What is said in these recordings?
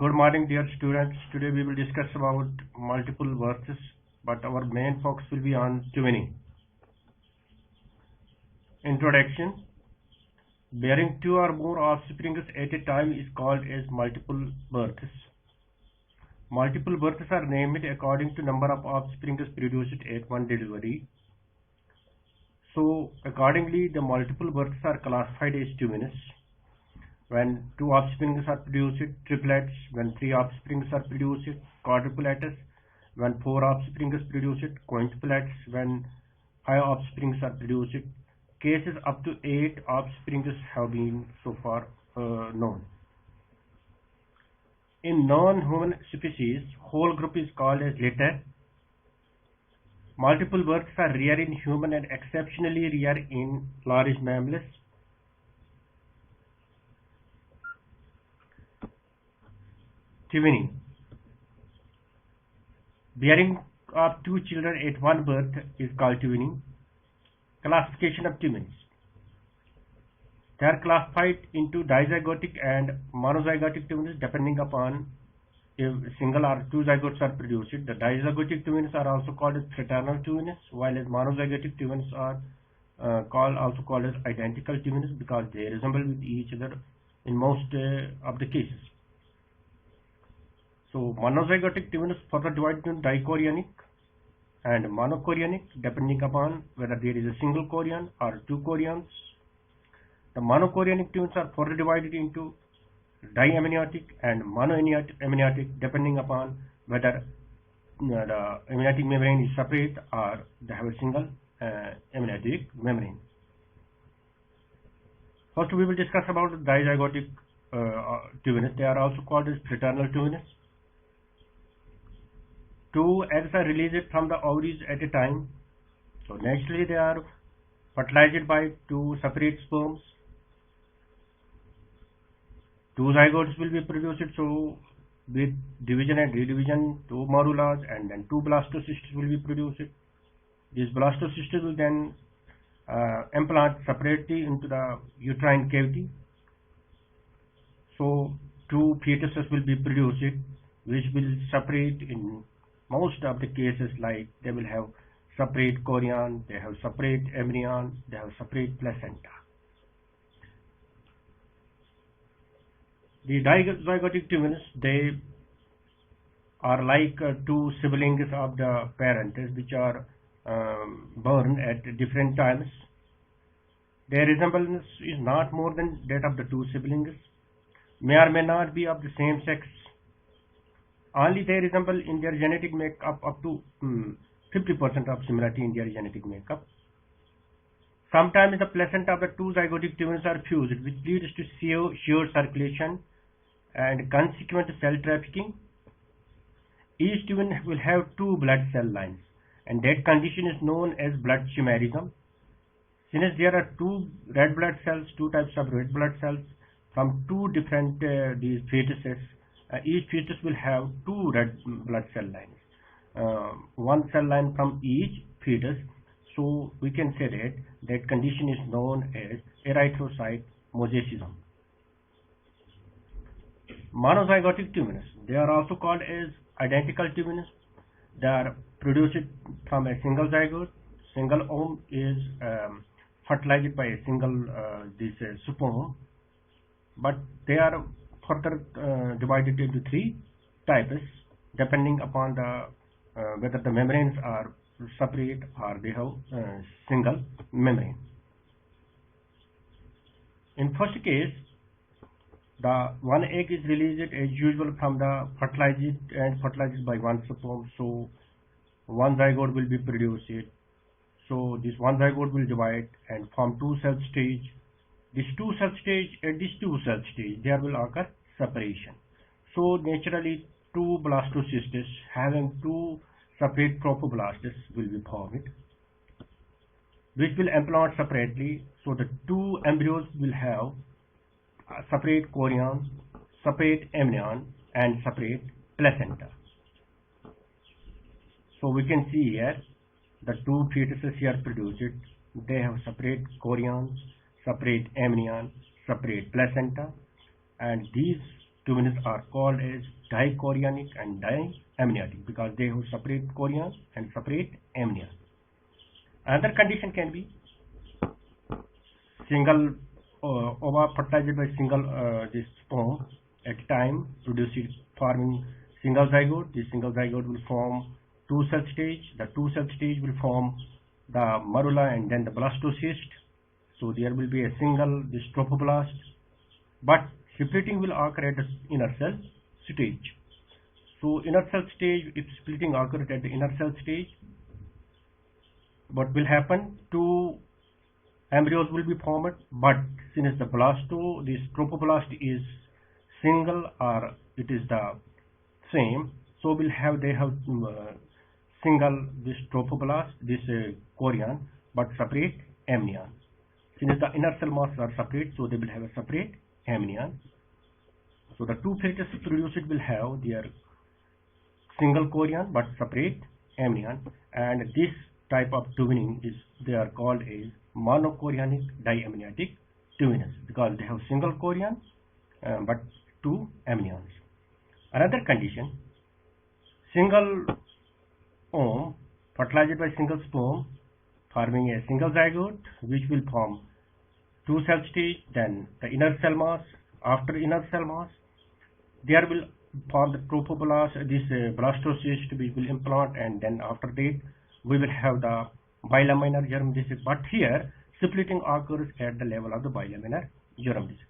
Good morning, dear students. Today we will discuss about multiple births, but our main focus will be on twinning. Introduction. Bearing two or more offspring at a time is called as multiple births. Multiple births are named according to number of offspring produced at one delivery. So accordingly, the multiple births are classified as twins. When two offspring are produced, triplets. When three offspring are produced, quadruplets. When four offspring is produced, quintuplets. When five offspring are produced, cases up to 8 offspring have been so far known. In non-human species, whole group is called as litter. Multiple births are rare in human and exceptionally rare in large mammals. Twinning. Bearing of two children at one birth is called twinning. Classification of twins. They are classified into dizygotic and monozygotic twins depending upon if single or two zygotes are produced. The dizygotic twins are also called as fraternal twins, while as monozygotic twins are also called as identical twins because they resemble with each other in most of the cases. So monozygotic twins further divided into dichorionic and monochorionic depending upon whether there is a single chorion or two chorions. The monochorionic twins are further divided into diamniotic and monoamniotic depending upon whether the amniotic membrane is separate or they have a single amniotic membrane. First we will discuss about the dizygotic twins. They are also called as fraternal twins. Two eggs are released from the ovaries at a time. So naturally they are fertilized by two separate sperms. Two zygotes will be produced, so with division and redivision, two morullas and then two blastocystis will be produced. These blastocystis will then implant separately into the uterine cavity. So two fetuses will be produced, which will separate in most of the cases, like they will have separate chorion, they have separate embryon, they have separate placenta. The dizygotic twins, they are like two siblings of the parent which are born at different times. Their resemblance is not more than that of the two siblings, may or may not be of the same sex. Only they resemble in their genetic makeup up to 50% of similarity in their genetic makeup. Sometimes the placenta of the two zygotic twins are fused, which leads to shared circulation and consequent cell trafficking. Each twin will have two blood cell lines, and that condition is known as blood chimerism. Since there are two red blood cells, two types of red blood cells from two different these fetuses, each fetus will have two red blood cell lines, one cell line from each fetus. So we can say that condition is known as erythrocyte mosaicism. Monozygotic twins, they are also called as identical twins. They are produced from a single zygote. Single ovum is fertilized by a single sperm, but they are further divided into three types depending upon the whether the membranes are separate or they have single membrane. In first case, the one egg is released as usual from the fertilized by one sperm. So one zygote will be produced. So this one zygote will divide and form two cell stage. At this two cell stage there will occur separation. So naturally two blastocystis having two separate trophoblasts will be formed, which will implant separately. So the two embryos will have separate chorion, separate amnion and separate placenta. So we can see here the two fetuses here produced, they have separate chorion, separate amnion, separate placenta, and these twins are called as dichorionic and diamniotic because they have separate chorion and separate amnion. Another condition can be single ova fertilized by single this sperm at a time produces forming single zygote. This single zygote will form two cell stage. The two cell stage will form the morula and then the blastocyst. So there will be a single this trophoblast, but splitting will occur at the inner cell stage. So inner cell stage, if splitting occurs at the inner cell stage, what will happen? Two embryos will be formed, but since the this trophoblast is single or it is the same, so they have single this trophoblast, this chorion, but separate amnion. Since the inner cell masses are separate, so they will have a separate amnion. So the two fetus produced will have their single chorion but separate amnion, and this type of twinning is they are called as monochorionic diamniotic twins because they have single chorion but two amnions. Another condition, single ovum fertilized by single sperm forming a single zygote which will form two cell stage, then the inner cell mass. After inner cell mass, there will form the trophoblast, this blastocyst which will implant, and then after that we will have the bilaminar germ disk. But here splitting occurs at the level of the bilaminar germ disk.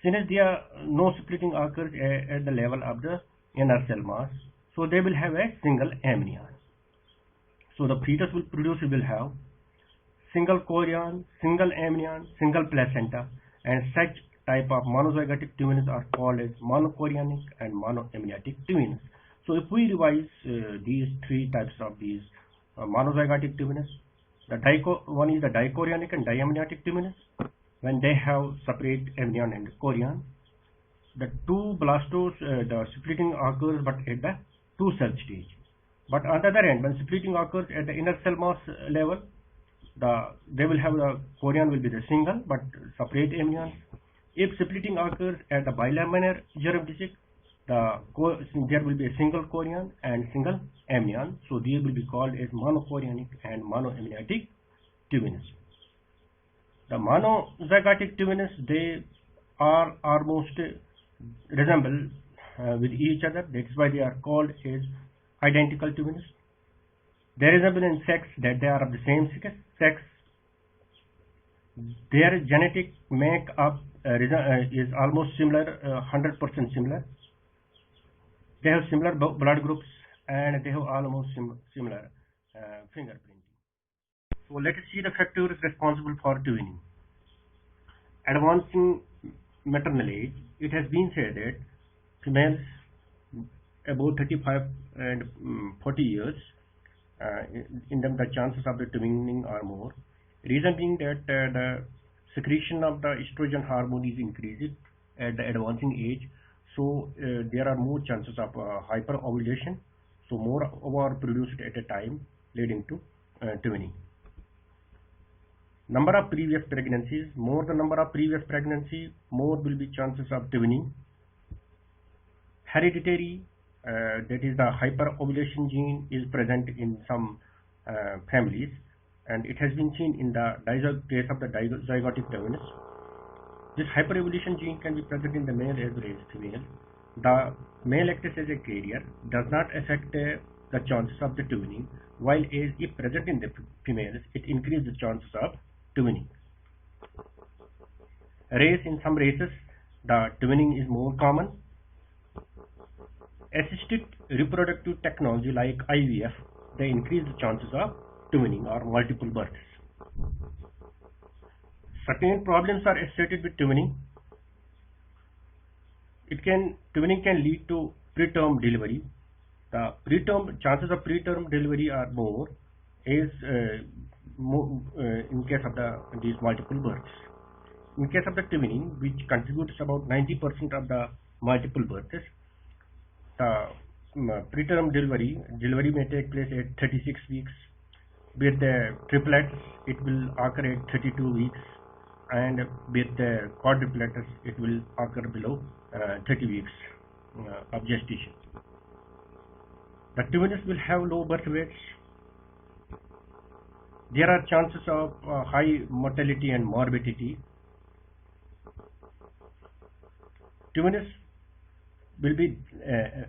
Since there no splitting occurs at the level of the inner cell mass, so they will have a single amnion. So the fetus will have single chorion, single amnion, single placenta, and such type of monozygotic twins are called as monochorionic and monoamniotic twins. So if we revise these three types of these monozygotic twins, one is the dichorionic and diamniotic twins when they have separate amnion and chorion. The two blastos, the splitting occurs but at the two cell stage. But on the other hand, when splitting occurs at the inner cell mass level, they will have the chorion will be the single but separate amnion. If splitting occurs at the bilaminar germ disk, there will be a single chorion and single amnion. So they will be called as monochorionic and monoamniotic twins. The monozygotic twins, they are almost resemble with each other. That is why they are called as identical twins. They resemble in sex that they are of the same sex. Their genetic makeup is almost similar, 100% similar. They have similar blood groups and they have almost similar fingerprinting. So let us see the factors responsible for twinning. Advancing maternal age. It has been said that females about 35 and 40 years, in them the chances of the twinning are more. Reason being that the secretion of the estrogen hormone is increased at the advancing age, so there are more chances of hyperovulation, so more ova are produced at a time leading to twinning. Number of previous pregnancies, more the number of previous pregnancy, more will be chances of twinning. Hereditary, that is the hyperovulation gene is present in some families, and it has been seen in the case of the zygotic twins. This hyperovulation gene can be present in the male as well as female. The male acts as a carrier, does not affect the chances of the twinning, while as if present in the females, it increases the chances of twinning. Race, in some races, the twinning is more common. Assisted reproductive technology like IVF, they increase the chances of twinning or multiple births. Certain problems are associated with twinning. Twinning can lead to preterm delivery. The chances of preterm delivery are more in case of these multiple births. In case of the twinning, which contributes about 90% of the multiple births, the preterm delivery may take place at 36 weeks. With the triplets, it will occur at 32 weeks, and with the quadruplets, it will occur below 30 weeks. of gestation. The twins will have low birth weights. There are chances of high mortality and morbidity. Twins will be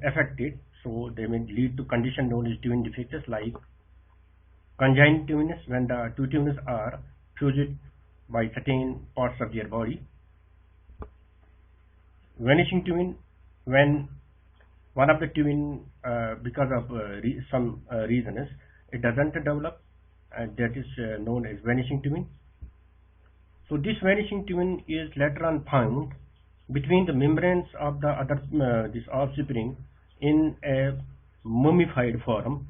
affected, so they may lead to condition known as twin defects like conjoined twins, when the two twins are fused by certain parts of their body. Vanishing twin, when one of the twin, because of some reasons, it doesn't develop, and that is known as vanishing twin. So this vanishing twin is later on found between the membranes of the other this offspring in a mummified form.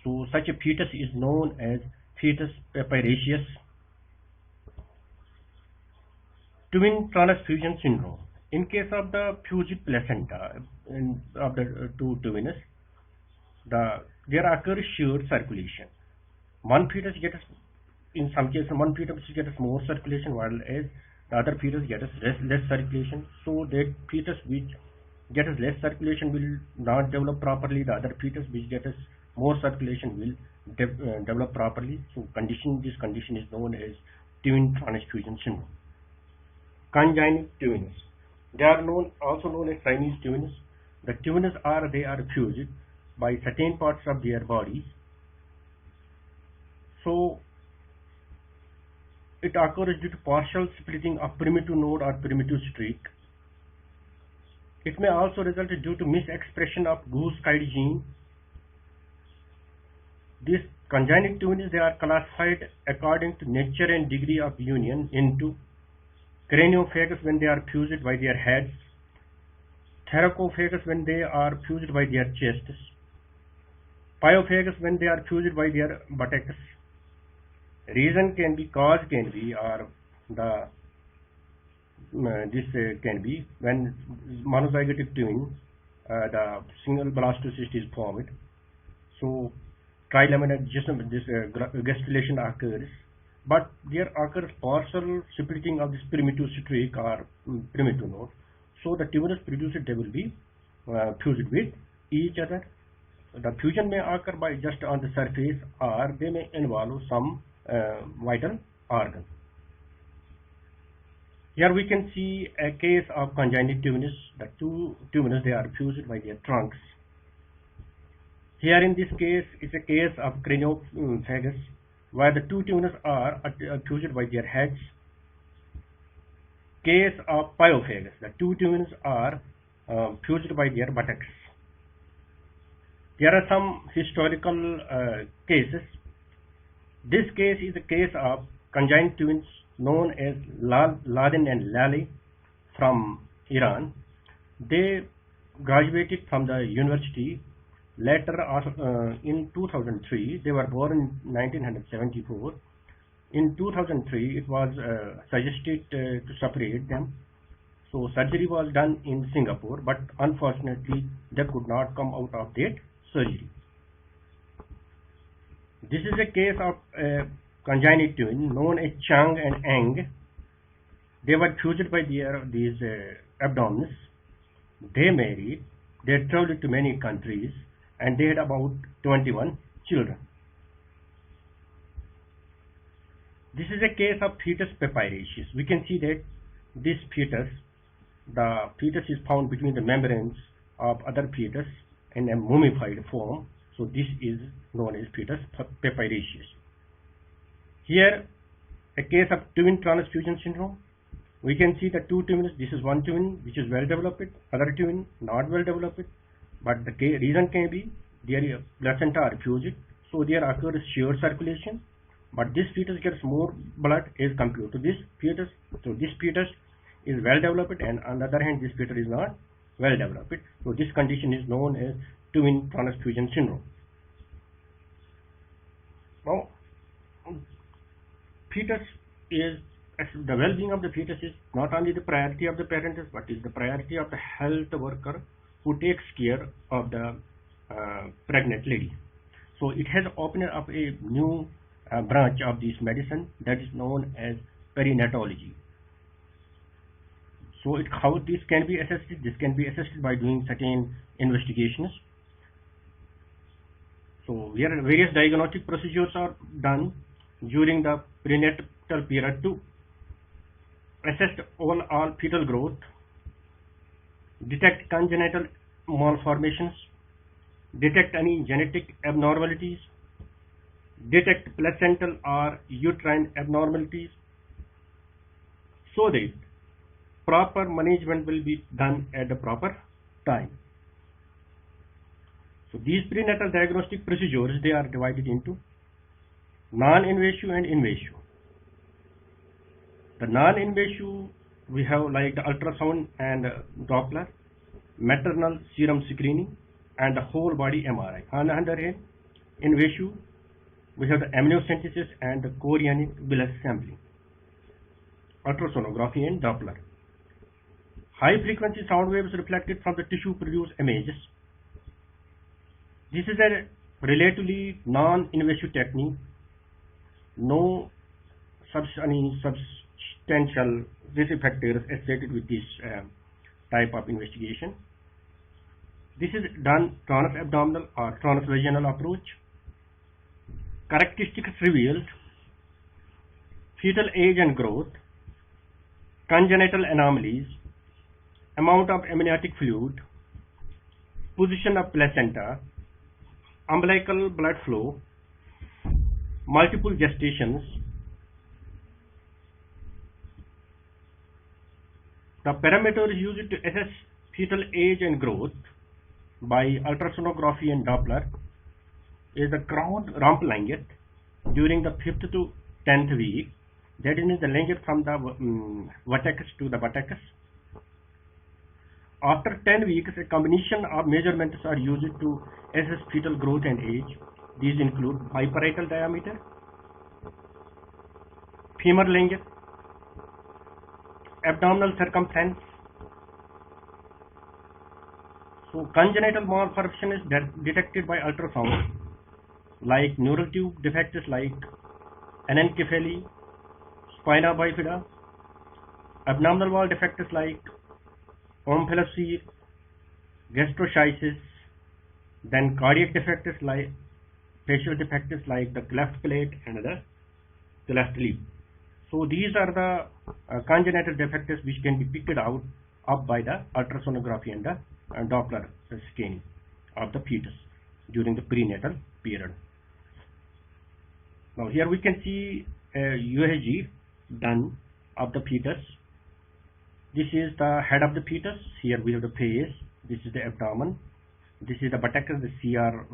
So such a fetus is known as fetus papyraceus. Twin transfusion syndrome. In case of the fused placenta of the two twins, there occurs shared circulation. One fetus gets, in some cases, one fetus gets more circulation, while as the other fetus gets less circulation. So that fetus which gets less circulation will not develop properly. The other fetus which gets more circulation will develop properly. So this condition is known as twin transfusion syndrome. Conjoined twins. They are also known as Siamese twins. The twins are fused by certain parts of their bodies. So it occurs due to partial splitting of primitive node or primitive streak. It may also result due to misexpression of goose-kite gene. These conjoined twins, they are classified according to nature and degree of union into craniophagus when they are fused by their heads, thoracophagus when they are fused by their chests, pyophagus when they are fused by their buttocks. Cause can be, or this can be when monozygotic twin, the single blastocyst is formed. So trilaminar gastrulation occurs, but there occurs partial splitting of this primitive streak or primitive node. So the twins produced, they will be fused with each other. The fusion may occur by just on the surface, or they may involve some vital organ. Here we can see a case of conjoined twins. The two twins, they are fused by their trunks. Here in this case, it's a case of craniophagus, where the two twins are fused by their heads. Case of pyophagus, the two twins are fused by their buttocks. There are some historical cases. This case is a case of conjoined twins known as Ladin and Lali from Iran. They graduated from the university later in 2003. They were born in 1974. In 2003, it was suggested to separate them. So surgery was done in Singapore, but unfortunately, they could not come out of that surgery. This is a case of a conjoined twin known as Chang and Eng. They were fused by these abdomens. They married. They traveled to many countries, and they had about 21 children. This is a case of fetus papyraceus. We can see that this fetus, the fetus is found between the membranes of other fetus in a mummified form. So this is known as fetus papyraceus. Here, a case of twin transfusion syndrome. We can see the two twins. This is one twin which is well developed, other twin not well developed. But the reason can be their placenta are fused, so there occurs shared circulation. But this fetus gets more blood as compared to this fetus. So this fetus is well developed, and on the other hand, this fetus is not well developed. So this condition is known as twin transfusion syndrome. Now, the well-being of the fetus is not only the priority of the parents, but is the priority of the health worker who takes care of the pregnant lady. So it has opened up a new branch of this medicine that is known as perinatology. So how this can be assessed? This can be assessed by doing certain investigations. So here various diagnostic procedures are done during the prenatal period to assess all fetal growth, detect congenital malformations, detect any genetic abnormalities, detect placental or uterine abnormalities, so that proper management will be done at the proper time. So these prenatal diagnostic procedures, they are divided into non-invasive and invasive. The non-invasive, we have like the ultrasound and Doppler, maternal serum screening, and the whole body MRI. On the other hand, invasive, we have the amniocentesis and the chorionic villus sampling, ultrasonography and Doppler. High frequency sound waves reflected from the tissue produce images. This is a relatively non-invasive technique. No substantial risk factors associated with this type of investigation. This is done transabdominal or transvaginal approach. Characteristics revealed: fetal age and growth, congenital anomalies, amount of amniotic fluid, position of placenta, umbilical blood flow, multiple gestations. The parameters used to assess fetal age and growth by ultrasonography and Doppler is the ground rump length during the 5th to 10th week, that is the length from the vertex to the vertex. After 10 weeks, a combination of measurements are used to assess fetal growth and age. These include biparietal diameter, femur length, abdominal circumference. So congenital malformation is detected by ultrasound, like neural tube defects like anencephaly, spina bifida, abdominal wall defects like omphalocele, gastroschisis, then cardiac defects like facial defects like the cleft plate and the cleft lip. So these are the congenital defects which can be picked out by the ultrasonography and the Doppler scanning of the fetus during the prenatal period. Now here we can see a USG done of the fetus. This is the head of the fetus. Here we have the face. This is the abdomen. This is the buttocks. The CR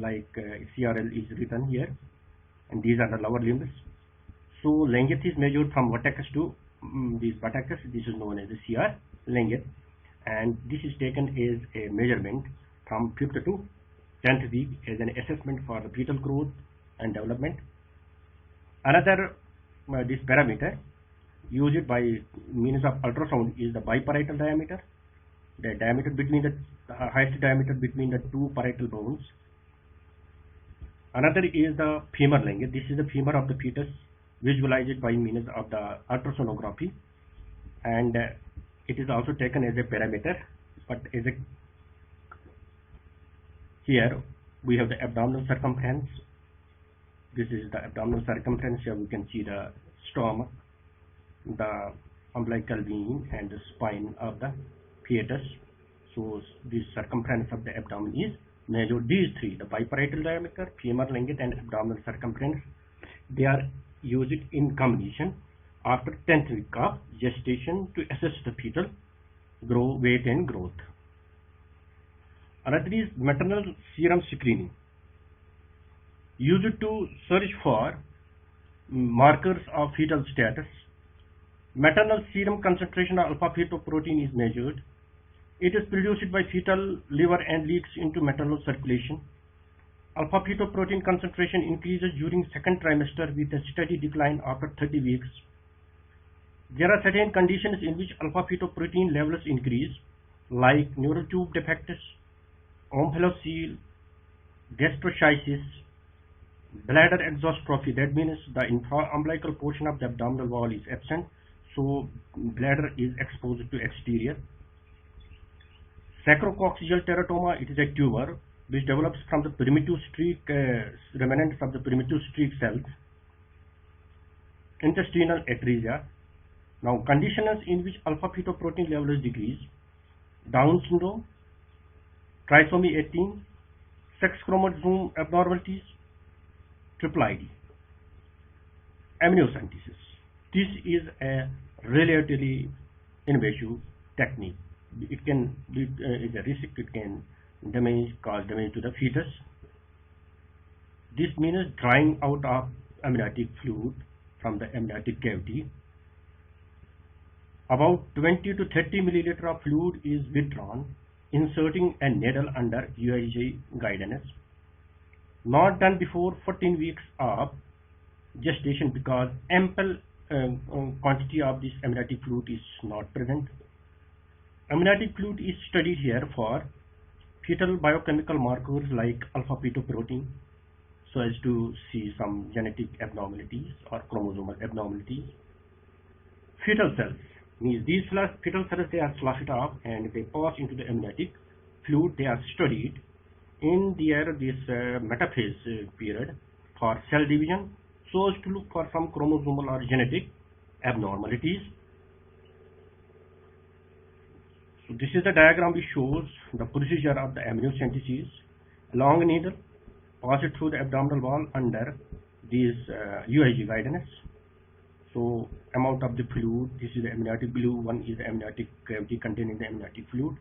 like CRL is written here, and these are the lower limbs. So length is measured from vertex to these buttocks. This is known as the CR length, and this is taken as a measurement from 5th to 10th week as an assessment for the fetal growth and development. Another this parameter used by means of ultrasound is the biparietal diameter, the diameter between the highest diameter between the two parietal bones. Another is the femur length. This is the femur of the fetus visualized by means of the ultrasonography, and it is also taken as a parameter, but as a here we have the abdominal circumference. This is the abdominal circumference. Here we can see the stomach, the umbilical vein and the spine of the fetus. So this circumference of the abdomen is measured. These three, the biparietal diameter, femur length and abdominal circumference, they are used in combination after 10th week of gestation to assess the fetal weight and growth. Another is maternal serum screening, used to search for markers of fetal status. Maternal serum concentration of alpha-fetoprotein is measured. It is produced by fetal liver and leaks into maternal circulation. Alpha-fetoprotein concentration increases during second trimester with a steady decline after 30 weeks. There are certain conditions in which alpha-fetoprotein levels increase, like neural tube defects, omphalocele, gastroschisis, bladder exostrophy. That means the umbilical portion of the abdominal wall is absent. so bladder is exposed to exterior. Sacrococcygeal teratoma, it is a tumor which develops from the primitive streak remnants of the primitive streak cells. Intestinal atresia. Now conditions in which alpha fetoprotein level is decreased: Down syndrome, trisomy 18, sex chromosome abnormalities, triple ID, amniocentesis. This is a relatively invasive technique. It can is a risk. It can cause damage to the fetus. This means drying out of amniotic fluid from the amniotic cavity. About 20 to 30 milliliter of fluid is withdrawn, inserting a needle under USG guidance. Not done before 14 weeks of gestation because ample quantity of this amniotic fluid is not present. Amniotic fluid is studied here for fetal biochemical markers like alpha fetoprotein, so as to see some genetic abnormalities or chromosomal abnormalities. Fetal cells means these fetal cells, they are sloughed off and they pass into the amniotic fluid. They are studied in this metaphase period for cell division, so as to look for some chromosomal or genetic abnormalities. So this is the diagram which shows the procedure of the amniocentesis. Long needle pass it through the abdominal wall under this USG guidance. So amount of the fluid, this is the amniotic blue one, is the amniotic cavity containing the amniotic fluid.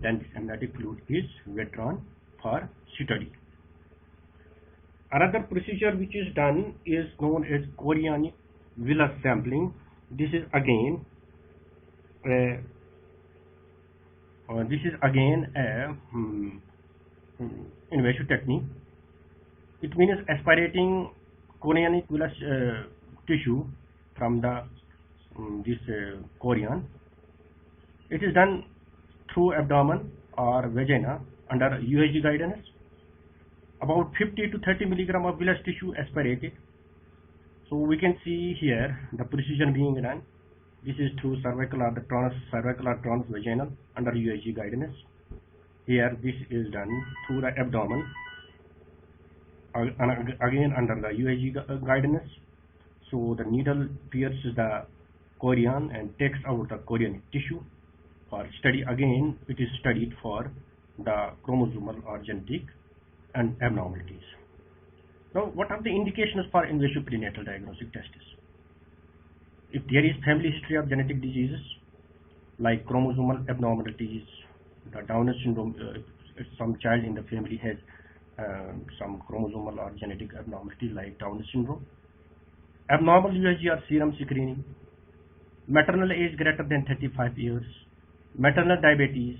Then this amniotic fluid is withdrawn for study. Another procedure which is done is known as chorionic villus sampling. This is again a invasive technique. It means aspirating chorionic villus tissue from the chorion. It is done through abdomen or vagina under USG guidance. About 50 to 30 milligram of villus tissue aspirated. So we can see here the precision being done. This is through cervical or the cervical or transvaginal under USG guidance. Here this is done through the abdomen, again under the USG guidance. So the needle pierces the chorion and takes out the chorionic tissue. For study, again it is studied for the chromosomal or genetic and abnormalities. Now, what are the indications for invasive prenatal diagnostic tests? If there is family history of genetic diseases like chromosomal abnormalities, the Down syndrome, if some child in the family has some chromosomal or genetic abnormality like Down syndrome, abnormal USG or serum screening, maternal age greater than 35 years, maternal diabetes.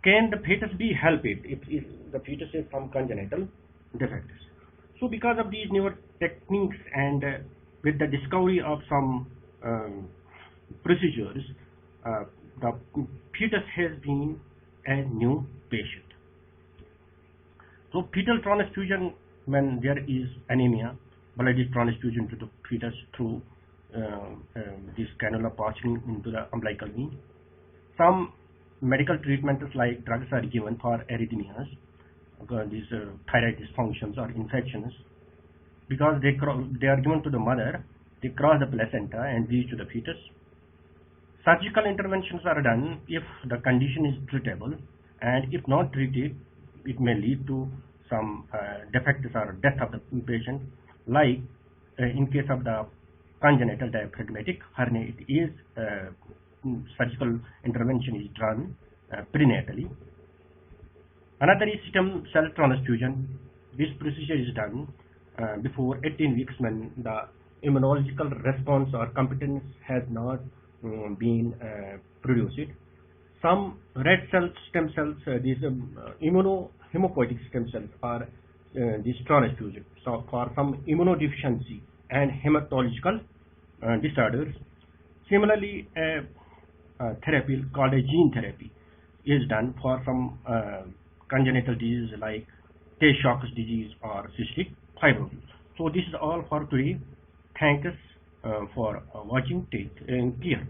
Can the fetus be helped if the fetus is from congenital defects? So because of these newer techniques and with the discovery of some procedures, the fetus has been a new patient. So fetal transfusion, when there is anemia, blood is transfusion to the fetus through this cannula passing into the umbilical vein. Some medical treatments like drugs are given for arrhythmias, these thyroid dysfunctions or infections, because they are given to the mother, they cross the placenta and reach to the fetus. Surgical interventions are done if the condition is treatable, and if not treated, it may lead to some defects or death of the patient. Like in case of the congenital diaphragmatic hernia, it is surgical intervention is done prenatally. Another is stem cell transfusion. This procedure is done before 18 weeks when the immunological response or competence has not been produced. Some red cell stem cells, these immunohemopoietic stem cells, are this transfusion. So for some immunodeficiency and hematological disorders. Similarly, a therapy called a gene therapy is done for some congenital disease like Tay-Sachs disease or cystic fibrosis. So this is all for today. Thanks. for watching. Take care.